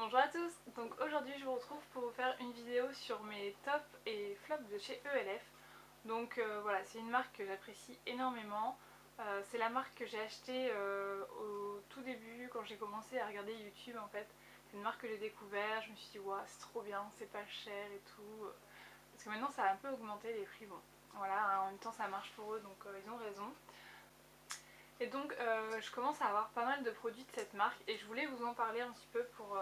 Bonjour à tous, donc aujourd'hui je vous retrouve pour vous faire une vidéo sur mes tops et flops de chez ELF. Donc voilà, c'est une marque que j'apprécie énormément. C'est la marque que j'ai achetée au tout début quand j'ai commencé à regarder YouTube en fait. C'est une marque que j'ai découvert, je me suis dit waouh c'est trop bien, c'est pas cher et tout. Parce que maintenant ça a un peu augmenté les prix, bon voilà, en même temps ça marche pour eux donc ils ont raison. Et donc je commence à avoir pas mal de produits de cette marque et je voulais vous en parler un petit peu pour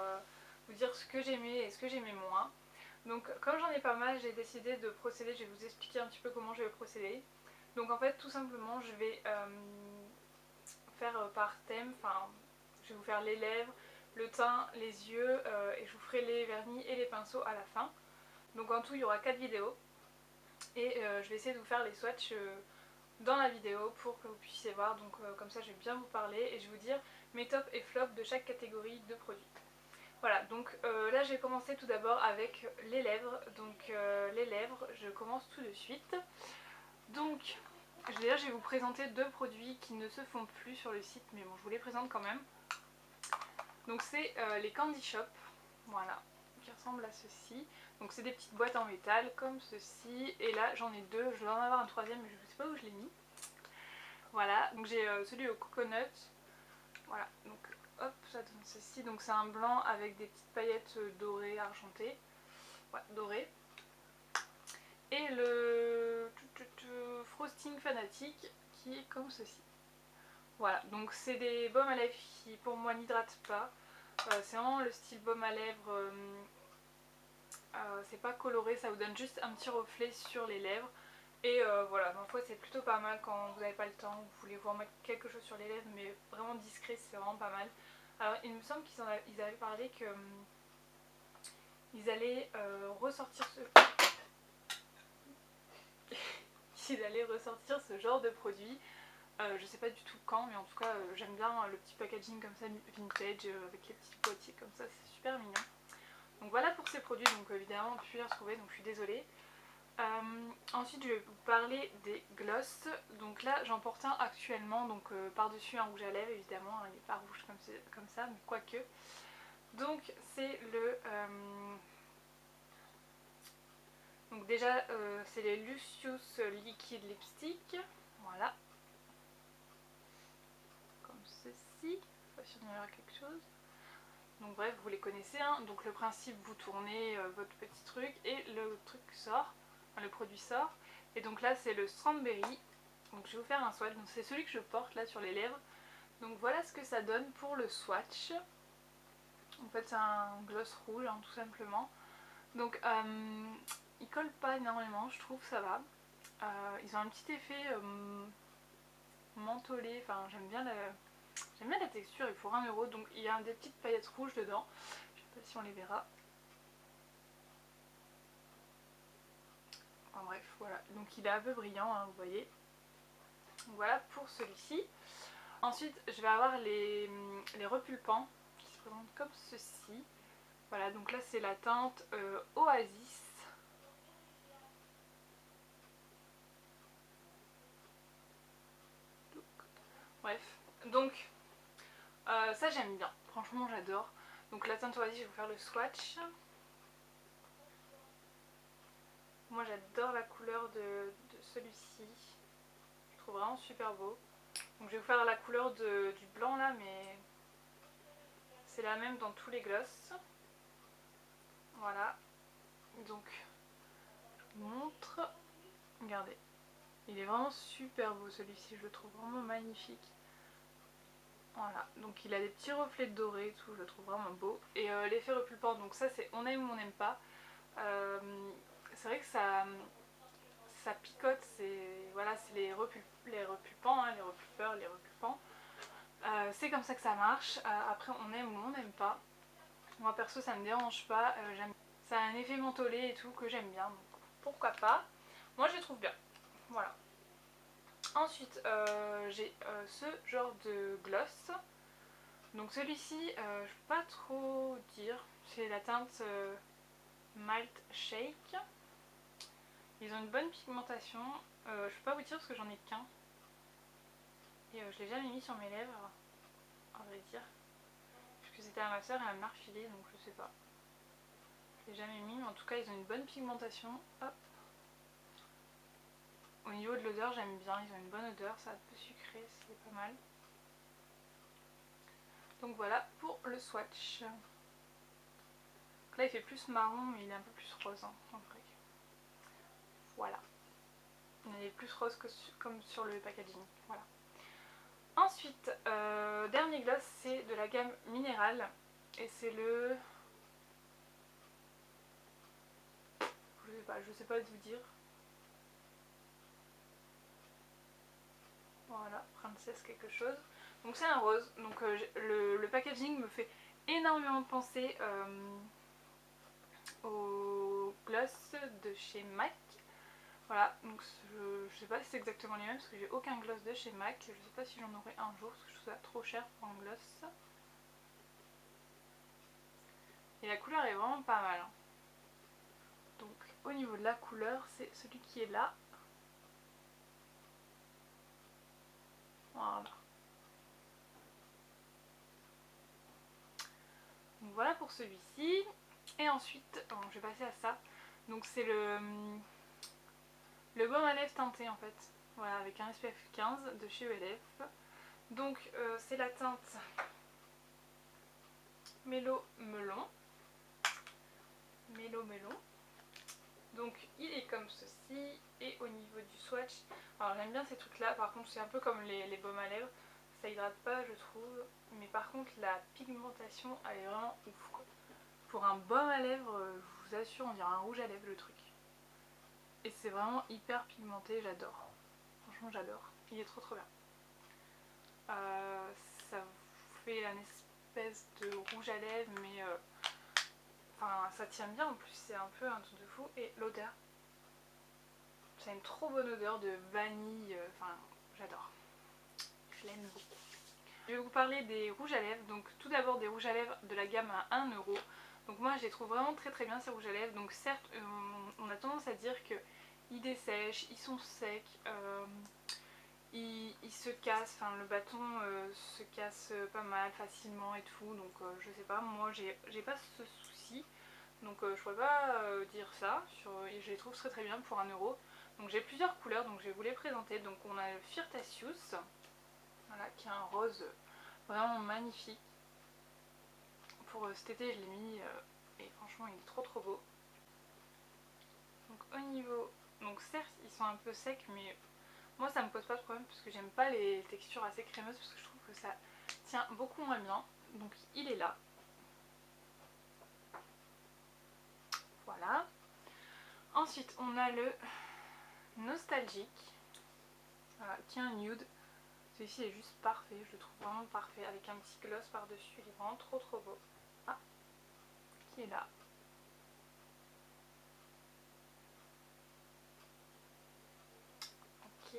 vous dire ce que j'aimais et ce que j'aimais moins. Donc comme j'en ai pas mal, j'ai décidé de procéder, je vais vous expliquer un petit peu comment je vais procéder. Donc en fait tout simplement je vais faire par thème, enfin je vais vous faire les lèvres, le teint, les yeux et je vous ferai les vernis et les pinceaux à la fin. Donc en tout il y aura 4 vidéos et je vais essayer de vous faire les swatchs dans la vidéo pour que vous puissiez voir, donc comme ça je vais bien vous parler et je vais vous dire mes tops et flops de chaque catégorie de produits. Voilà, donc là j'ai commencé tout d'abord avec les lèvres, donc les lèvres je commence tout de suite. Donc déjà je vais vous présenter deux produits qui ne se font plus sur le site mais bon je vous les présente quand même. Donc c'est les Candy Shop, voilà, qui ressemblent à ceci. Donc c'est des petites boîtes en métal comme ceci et là j'en ai deux, je vais en avoir un troisième mais je ne sais pas où je l'ai mis. Voilà, donc j'ai celui au coconut. Voilà, donc hop, ça donne ceci. Donc c'est un blanc avec des petites paillettes dorées, argentées. Ouais, dorées. Et le frosting fanatique qui est comme ceci. Voilà, donc c'est des baumes à lèvres qui pour moi n'hydratent pas. C'est vraiment le style baume à lèvres. C'est pas coloré, ça vous donne juste un petit reflet sur les lèvres. Et voilà, ma foi c'est plutôt pas mal quand vous n'avez pas le temps, vous voulez vous remettre quelque chose sur les lèvres mais vraiment discret, c'est vraiment pas mal. Alors il me semble qu'ils avaient parlé que ils allaient ressortir ce... ils allaient ressortir ce genre de produit. Je sais pas du tout quand mais en tout cas j'aime bien le petit packaging comme ça vintage avec les petits boîtiers comme ça, c'est super mignon. Donc voilà pour ces produits, donc évidemment on peut plus les retrouver donc je suis désolée. Ensuite je vais vous parler des gloss. Donc là j'en porte un actuellement, donc par-dessus un rouge à lèvres évidemment, hein, il n'est pas rouge comme ça mais quoique. Donc c'est le... donc déjà c'est les Lucius Liquid Lipstick, voilà. Comme ceci, je sais pas si on y aura quelque chose. Donc bref vous les connaissez, hein. Donc le principe, vous tournez votre petit truc et le truc sort, enfin, le produit sort. Et donc là c'est le Strawberry. Donc je vais vous faire un swatch, donc c'est celui que je porte là sur les lèvres. Donc voilà ce que ça donne pour le swatch. En fait c'est un gloss rouge hein, tout simplement. Donc il colle pas énormément, je trouve, ça va. Ils ont un petit effet mentholé, enfin j'aime bien la texture et pour 1€. Donc il y a des petites paillettes rouges dedans, je sais pas si on les verra. Enfin bref, voilà, donc il est un peu brillant, hein, vous voyez. Donc voilà pour celui-ci. Ensuite je vais avoir les repulpants qui se présentent comme ceci. Voilà, donc là c'est la teinte Oasis. Bref, donc ça j'aime bien, franchement j'adore. Donc la teinte Oasis, je vais vous faire le swatch. Moi j'adore la couleur de celui-ci, je trouve vraiment super beau. Donc je vais vous faire la couleur du blanc là, mais c'est la même dans tous les gloss. Voilà, donc je vous montre, regardez, il est vraiment super beau celui-ci, je le trouve vraiment magnifique. Voilà, donc il a des petits reflets dorés et tout, je le trouve vraiment beau. Et l'effet repulpant, donc ça c'est on aime ou on n'aime pas. C'est vrai que ça picote, c'est voilà, c'est les repulpants, hein, les repulpeurs, les repulpants. C'est comme ça que ça marche. Après on aime ou on n'aime pas. Moi perso ça me dérange pas, ça a un effet mentholé et tout que j'aime bien, donc pourquoi pas. Moi je les trouve bien, voilà. Ensuite j'ai ce genre de gloss. Donc celui-ci, je ne peux pas trop dire, c'est la teinte Malt Shake. Ils ont une bonne pigmentation, je ne peux pas vous dire parce que j'en ai qu'un. Et je l'ai jamais mis sur mes lèvres, à vrai dire. que c'était à ma soeur et elle me l'a refilé, donc je sais pas. Je l'ai jamais mis, mais en tout cas ils ont une bonne pigmentation. Hop. Au niveau de l'odeur, j'aime bien, ils ont une bonne odeur, ça un peu sucré, c'est pas mal. Donc voilà pour le swatch. Donc là il fait plus marron, mais il est un peu plus rose hein, en vrai. Voilà. Il est plus rose que comme sur le packaging. Voilà. Ensuite, dernier gloss, c'est de la gamme Minérale. Et c'est le... je sais pas vous dire. Voilà, Princesse quelque chose. Donc c'est un rose. Donc le packaging me fait énormément penser au gloss de chez MAC. Voilà, donc je sais pas si c'est exactement les mêmes parce que j'ai aucun gloss de chez MAC. Je sais pas si j'en aurai un jour parce que je trouve ça trop cher pour un gloss. Et la couleur est vraiment pas mal. Hein. Donc au niveau de la couleur, c'est celui qui est là. Voilà. Donc voilà pour celui-ci. Et ensuite, bon, je vais passer à ça. Donc c'est le baume à lèvres teinté en fait. Voilà, avec un SPF 15 de chez ELF. Donc c'est la teinte Mélo Melon. Mélo Melon. Donc il est comme ceci. Et au niveau du swatch, alors j'aime bien ces trucs là. Par contre c'est un peu comme les baumes à lèvres. Ça hydrate pas je trouve. Mais par contre la pigmentation elle est vraiment ouf quoi. Pour un baume à lèvres, je vous assure on dirait un rouge à lèvres le truc. Et c'est vraiment hyper pigmenté, j'adore. Franchement j'adore. Il est trop bien. Ça vous fait une espèce de rouge à lèvres mais enfin ça tient bien en plus, c'est un peu un truc de fou. Et l'odeur, ça a une trop bonne odeur de vanille, enfin j'adore. Je l'aime beaucoup. Je vais vous parler des rouges à lèvres. Donc tout d'abord des rouges à lèvres de la gamme à 1 €. Donc moi je les trouve vraiment très bien ces rouges à lèvres. Donc certes on a tendance à dire qu'ils dessèchent, ils sont secs, ils se cassent, enfin le bâton se casse pas mal facilement et tout. Donc je sais pas, moi j'ai pas ce souci. Donc je pourrais pas dire ça, je les trouve très bien pour 1 €. Donc j'ai plusieurs couleurs, donc je vais vous les présenter. Donc on a le Flirtatious, voilà, qui est un rose vraiment magnifique. Pour cet été je l'ai mis et franchement il est trop beau. Donc au niveau, donc certes ils sont un peu secs mais moi ça me pose pas de problème parce que j'aime pas les textures assez crémeuses parce que je trouve que ça tient beaucoup moins bien. Donc il est là. Voilà. Ensuite on a le Nostalgique, voilà, qui est un nude. Celui-ci est juste parfait, je le trouve vraiment parfait avec un petit gloss par dessus, il est vraiment trop beau. Ah, qui est là. Ok.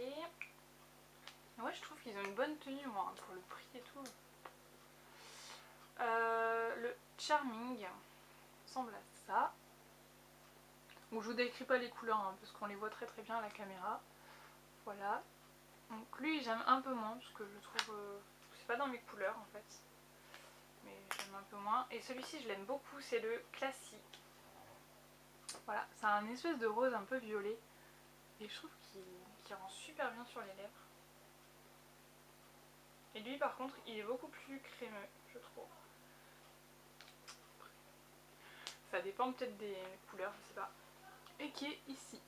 Ouais, je trouve qu'ils ont une bonne tenue moi, pour le prix et tout. Le Charming ressemble à ça. Donc je vous décris pas les couleurs hein, parce qu'on les voit très bien à la caméra. Voilà. Donc lui j'aime un peu moins parce que je trouve c'est pas dans mes couleurs en fait. Mais j'aime un peu moins. Et celui-ci je l'aime beaucoup, c'est le Classique. Voilà, c'est un espèce de rose un peu violet. Et je trouve qu'il rend super bien sur les lèvres. Et lui par contre il est beaucoup plus crémeux je trouve. Ça dépend peut-être des couleurs, je sais pas. Et qui est ici.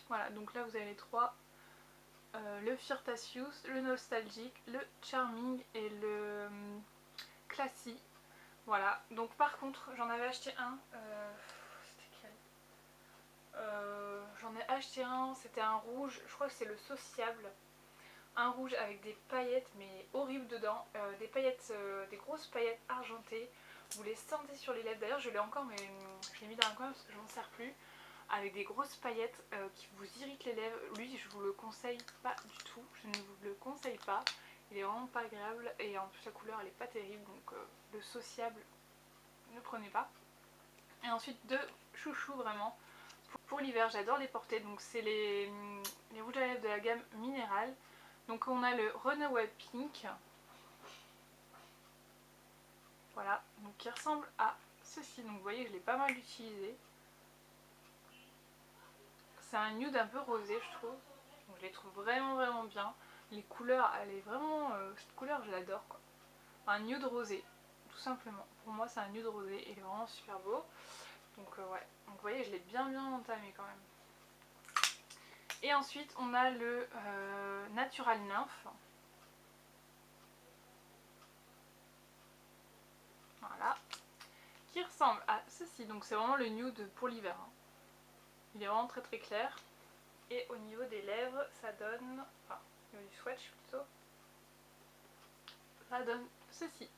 Voilà, donc là vous avez les trois. Le Flirtatious, le Nostalgique, le Charming et le Classy. Voilà, donc par contre j'en avais acheté un. C'était quel J'en ai acheté un, c'était un rouge, je crois que c'est le Sociable. Un rouge avec des paillettes mais horribles dedans, des paillettes, des grosses paillettes argentées. Vous les sentez sur les lèvres, d'ailleurs je l'ai encore mais je l'ai mis dans un coin parce que je m'en sers plus. Avec des grosses paillettes qui vous irritent les lèvres. Lui je vous le conseille pas du tout, je ne vous le conseille pas. Il est vraiment pas agréable et en plus la couleur elle est pas terrible donc le Sociable ne prenez pas. Et ensuite deux chouchous vraiment pour l'hiver, j'adore les porter, donc c'est les rouges à lèvres de la gamme Minérale. Donc on a le Runaway Pink. Voilà, donc qui ressemble à ceci. Donc vous voyez, je l'ai pas mal utilisé. C'est un nude un peu rosé, je trouve. Donc je les trouve vraiment bien. Les couleurs, elle est vraiment... cette couleur, je l'adore quoi. Un nude rosé, tout simplement. Pour moi, c'est un nude rosé et il est vraiment super beau. Donc ouais, donc vous voyez, je l'ai bien entamé quand même. Et ensuite, on a le Natural Nymph. Voilà. Qui ressemble à ceci. Donc c'est vraiment le nude pour l'hiver. Hein. Il est vraiment très clair. Et au niveau des lèvres, ça donne... Enfin, au niveau du swatch plutôt. Ça donne ceci.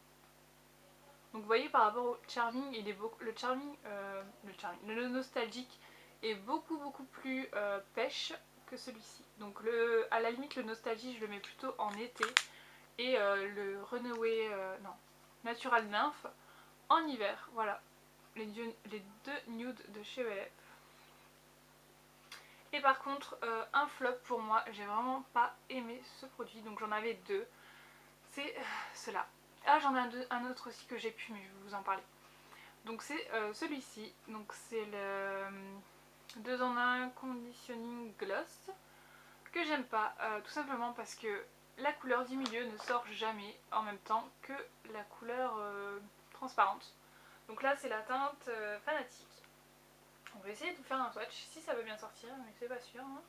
Donc vous voyez par rapport au Charming, il est beaucoup, le nostalgique est beaucoup plus pêche que celui-ci. Donc à la limite le nostalgie je le mets plutôt en été et le Runaway, non, Natural Nymph en hiver. Voilà, les deux nudes de chez ELF. Et par contre un flop pour moi, j'ai vraiment pas aimé ce produit, donc j'en avais deux. C'est cela. Ah, j'en ai un autre aussi que j'ai pu, mais je vais vous en parler. Donc c'est celui-ci, donc c'est le 2 en 1 Conditioning Gloss que j'aime pas, tout simplement parce que la couleur du milieu ne sort jamais en même temps que la couleur transparente. Donc là c'est la teinte Fanatique. On va essayer de vous faire un swatch si ça veut bien sortir, mais c'est pas sûr. Hein.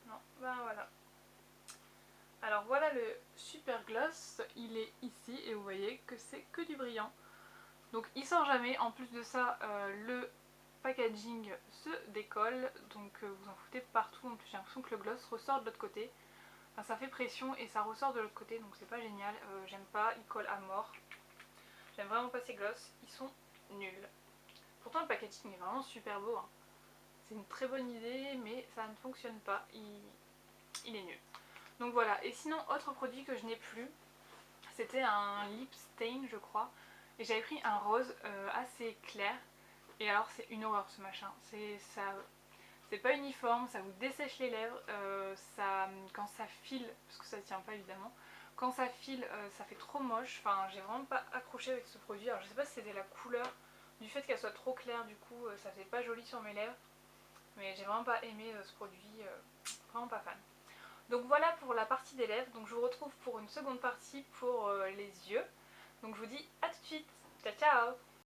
Non, ben voilà. Alors voilà le Super Gloss, il est ici et vous voyez que c'est que du brillant. Donc il sort jamais, en plus de ça le packaging se décolle, donc vous en foutez partout, en plus j'ai l'impression que le gloss ressort de l'autre côté. Enfin, ça fait pression et ça ressort de l'autre côté, donc c'est pas génial, j'aime pas, il colle à mort. J'aime vraiment pas ces gloss, ils sont nuls. Pourtant le packaging est vraiment super beau, hein. C'est une très bonne idée mais ça ne fonctionne pas, il est nul. Donc voilà, et sinon autre produit que je n'ai plus, c'était un lip stain je crois, et j'avais pris un rose assez clair, et alors c'est une horreur ce machin, c'est pas uniforme, ça vous dessèche les lèvres, quand ça file, parce que ça tient pas évidemment, quand ça file ça fait trop moche, enfin j'ai vraiment pas accroché avec ce produit, alors je sais pas si c'était la couleur, du fait qu'elle soit trop claire du coup ça fait pas joli sur mes lèvres, mais j'ai vraiment pas aimé ce produit, vraiment pas fan. Donc voilà pour la partie des lèvres, donc je vous retrouve pour une seconde partie pour les yeux. Donc je vous dis à tout de suite, ciao ciao.